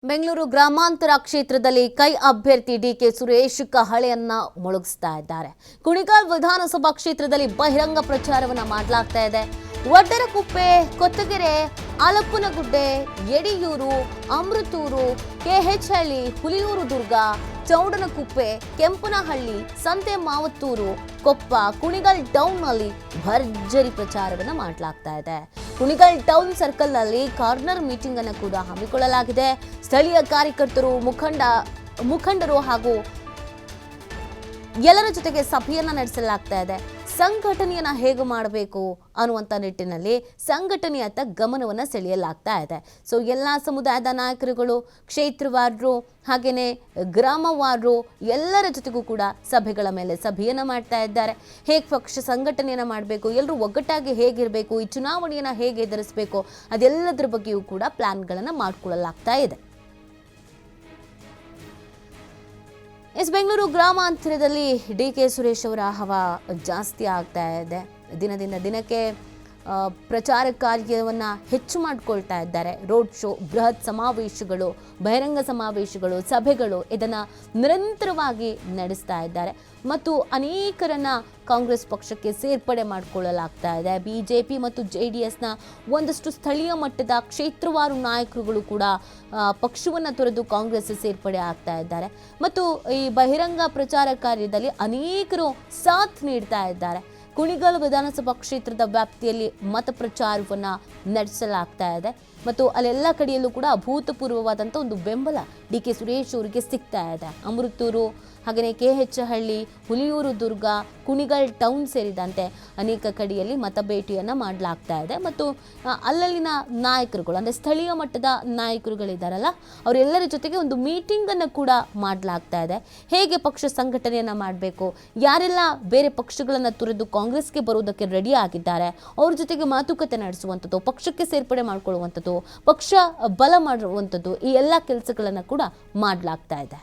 ಬೆಂಗಳೂರು ಗ್ರಾಮಾಂತರ ಕ್ಷೇತ್ರದಲ್ಲಿ ಕೈ ಅಭ್ಯರ್ಥಿ ಡಿಕೆ ಸುರೇಶ್ ಕಹಳೆಯನ್ನ ಮೊಳಗಿಸ್ತಾ ಇದ್ದಾರೆ. ಕುಣಿಗಲ್ ವಿಧಾನಸಭಾ ಕ್ಷೇತ್ರದಲ್ಲಿ ಬಹಿರಂಗ ಪ್ರಚಾರವನ್ನ ಮಾಡಲಾಗ್ತಾ ಇದೆ. ವಡ್ಡರಕುಪ್ಪೆ, ಕೊತ್ತಗೆರೆ, ಆಲಪ್ಪನಗುಡ್ಡೆ, ಯಡಿಯೂರು, ಅಮೃತೂರು, ಕೆಎಚ್ಹಳ್ಳಿ, ಹುಲಿಯೂರು ದುರ್ಗ, ಚೌಡನಕುಪ್ಪೆ, ಕೆಂಪನಹಳ್ಳಿ, ಸಂತೆ ಮಾವತ್ತೂರು, ಕೊಪ್ಪ, ಕುಣಿಗಲ್ ಟೌನ್ನಲ್ಲಿ ಭರ್ಜರಿ ಪ್ರಚಾರವನ್ನ ಮಾಡಲಾಗ್ತಾ ಇದೆ. ಕುಣಿಗಲ್ ಟೌನ್ ಸರ್ಕಲ್ನಲ್ಲಿ ಕಾರ್ನರ್ ಮೀಟಿಂಗ್ ಅನ್ನು ಕೂಡ ಹಮ್ಮಿಕೊಳ್ಳಲಾಗಿದೆ. ಸ್ಥಳೀಯ ಕಾರ್ಯಕರ್ತರು, ಮುಖಂಡರು ಹಾಗೂ ಎಲ್ಲರ ಜೊತೆಗೆ ಸಭೆಯನ್ನ ನಡೆಸಲಾಗ್ತಾ ಇದೆ. ಸಂಘಟನೆಯನ್ನ ಹೇಗೆ ಮಾಡಬೇಕು ಅನ್ನುವಂಥ ನಿಟ್ಟಿನಲ್ಲಿ ಸಂಘಟನೆಯತ್ತ ಗಮನವನ್ನು ಸೆಳೆಯಲಾಗ್ತಾ ಇದೆ. ಸೊ ಎಲ್ಲ ಸಮುದಾಯದ ನಾಯಕರುಗಳು, ಕ್ಷೇತ್ರವಾರರು, ಹಾಗೆಯೇ ಗ್ರಾಮವಾರರು ಎಲ್ಲರ ಜೊತೆಗೂ ಕೂಡ ಸಭೆಗಳ ಮೇಲೆ ಸಭೆಯನ್ನು ಮಾಡ್ತಾ ಇದ್ದಾರೆ. ಹೇಗೆ ಪಕ್ಷ ಸಂಘಟನೆಯನ್ನು ಮಾಡಬೇಕು, ಎಲ್ಲರೂ ಒಗ್ಗಟ್ಟಾಗಿ ಹೇಗಿರಬೇಕು, ಈ ಚುನಾವಣೆಯನ್ನು ಹೇಗೆ ಎದುರಿಸಬೇಕು, ಅದೆಲ್ಲದರ ಬಗ್ಗೆಯೂ ಕೂಡ ಪ್ಲಾನ್ಗಳನ್ನು ಮಾಡಿಕೊಳ್ಳಲಾಗ್ತಾ ಇದೆ. ಬೆಂಗಳೂರು ಗ್ರಾಮಾಂತರದಲ್ಲಿ ಡಿಕೆ ಸುರೇಶ್ ಅವರ ಹವಾ ಜಾಸ್ತಿ ಆಗ್ತಾ ಇದೆ. ದಿನದಿಂದ ದಿನಕ್ಕೆ ಪ್ರಚಾರ ಕಾರ್ಯವನ್ನು ಹೆಚ್ಚು ಮಾಡಿಕೊಳ್ತಾ ಇದ್ದಾರೆ. ರೋಡ್ ಶೋ, ಬೃಹತ್ ಸಮಾವೇಶಗಳು, ಬಹಿರಂಗ ಸಮಾವೇಶಗಳು, ಸಭೆಗಳು ಇದನ್ನು ನಿರಂತರವಾಗಿ ನಡೆಸ್ತಾ ಇದ್ದಾರೆ ಮತ್ತು ಅನೇಕರನ್ನ ಕಾಂಗ್ರೆಸ್ ಪಕ್ಷಕ್ಕೆ ಸೇರ್ಪಡೆ ಮಾಡಿಕೊಳ್ಳಲಾಗ್ತಾ ಇದೆ. ಬಿಜೆಪಿ ಮತ್ತು JDSನ ಒಂದಷ್ಟು ಸ್ಥಳೀಯ ಮಟ್ಟದ ಕ್ಷೇತ್ರವಾರು ನಾಯಕರುಗಳು ಕೂಡ ಪಕ್ಷವನ್ನು ತೊರೆದು ಕಾಂಗ್ರೆಸ್ ಸೇರ್ಪಡೆ ಆಗ್ತಾ ಇದ್ದಾರೆ ಮತ್ತು ಈ ಬಹಿರಂಗ ಪ್ರಚಾರ ಕಾರ್ಯದಲ್ಲಿ ಅನೇಕರು ಸಾಥ್ ನೀಡ್ತಾ ಇದ್ದಾರೆ. ಕುಣಿಗಲ್ ವಿಧಾನಸಭಾ ಕ್ಷೇತ್ರದ ವ್ಯಾಪ್ತಿಯಲ್ಲಿ ಮತ ಪ್ರಚಾರವನ್ನು ನಡೆಸಲಾಗ್ತಾ ಇದೆ ಮತ್ತು ಅಲ್ಲೆಲ್ಲ ಕಡೆಯಲ್ಲೂ ಕೂಡ ಅಭೂತಪೂರ್ವವಾದಂಥ ಒಂದು ಬೆಂಬಲ ಡಿಕೆ ಸುರೇಶ್ ಅವರಿಗೆ ಸಿಗ್ತಾ ಇದೆ. ಅಮೃತೂರು, ಹಾಗೆಯೇ ಕೆಎಚ್ಹಳ್ಳಿ, ಹುಲಿಯೂರು ದುರ್ಗ, ಕುಣಿಗಲ್ ಟೌನ್ ಸೇರಿದಂತೆ ಅನೇಕ ಕಡೆಯಲ್ಲಿ ಮತ ಭೇಟಿಯನ್ನು ಮಾಡಲಾಗ್ತಾ ಇದೆ ಮತ್ತು ಅಲ್ಲಲ್ಲಿನ ನಾಯಕರುಗಳು ಅಂದರೆ ಸ್ಥಳೀಯ ಮಟ್ಟದ ನಾಯಕರುಗಳಿದ್ದಾರಲ್ಲ ಅವರೆಲ್ಲರ ಜೊತೆಗೆ ಒಂದು ಮೀಟಿಂಗನ್ನು ಕೂಡ ಮಾಡಲಾಗ್ತಾ ಇದೆ. ಹೇಗೆ ಪಕ್ಷ ಸಂಘಟನೆಯನ್ನು ಮಾಡಬೇಕು, ಯಾರೆಲ್ಲ ಬೇರೆ ಪಕ್ಷಗಳನ್ನು ತೊರೆದು ಕಾಂಗ್ರೆಸ್ಗೆ ಬರುವುದಕ್ಕೆ ರೆಡಿ ಆಗಿದ್ದಾರೆ ಅವ್ರ ಜೊತೆಗೆ ಮಾತುಕತೆ ನಡೆಸುವಂಥದ್ದು, ಪಕ್ಷಕ್ಕೆ ಸೇರ್ಪಡೆ ಮಾಡಿಕೊಳ್ಳುವಂಥದ್ದು, ಪಕ್ಷ ಬಲ ಮಾಡುವಂಥದ್ದು, ಈ ಎಲ್ಲ ಕೆಲಸಗಳನ್ನು ಕೂಡ ಮಾಡಲಾಗ್ತಾ ಇದೆ.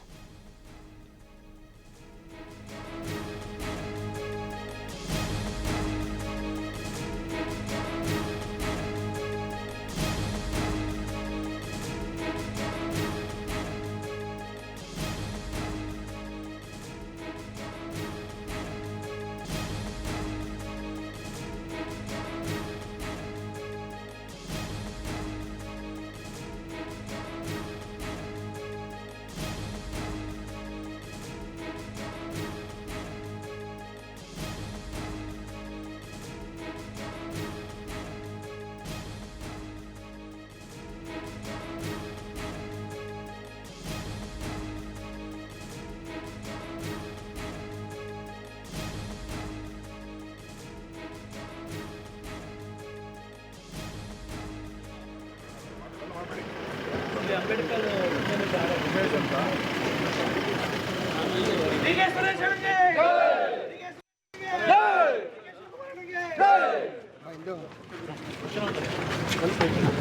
ಅಂಬೇಡ್ಕರ್